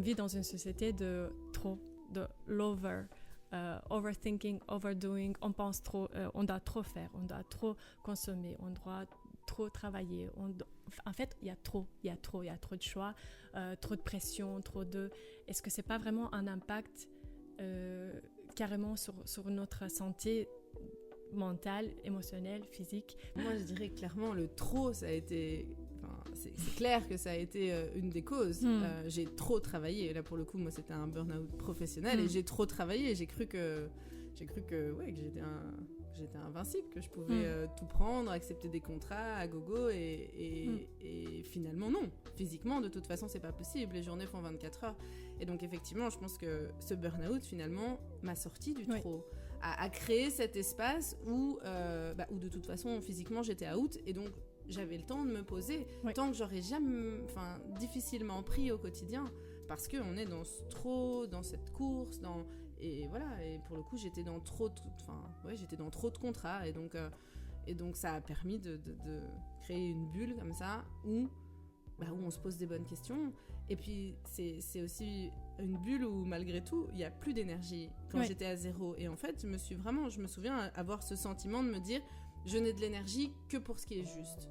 vit dans une société de trop, de l'over. Overthinking, overdoing, on pense trop, on doit trop faire, on doit trop consommer, on doit trop travailler. En fait, il y a trop de choix, trop de pression, Est-ce que c'est pas vraiment un impact carrément sur notre santé mentale, émotionnelle, physique? Moi, je dirais clairement le trop, ça a été... c'est clair que ça a été une des causes. J'ai trop travaillé. Là, pour le coup, moi, c'était un burn-out professionnel et j'ai trop travaillé. J'ai cru que j'étais invincible, que je pouvais tout prendre, accepter des contrats à gogo et finalement, non. Physiquement, de toute façon, c'est pas possible. Les journées font 24 heures. Et donc, effectivement, je pense que ce burn-out, finalement, m'a sorti du trop. À créer cet espace où de toute façon, physiquement, j'étais out. Et donc, j'avais le temps de me poser, tant que j'aurais jamais, difficilement pris au quotidien, parce qu'on est dans cette course, et voilà, et pour le coup, j'étais dans trop de contrats, et donc ça a permis de créer une bulle comme ça, où on se pose des bonnes questions, et puis c'est aussi une bulle où malgré tout, il n'y a plus d'énergie quand j'étais à zéro, et en fait, je me souviens avoir ce sentiment de me dire, je n'ai de l'énergie que pour ce qui est juste.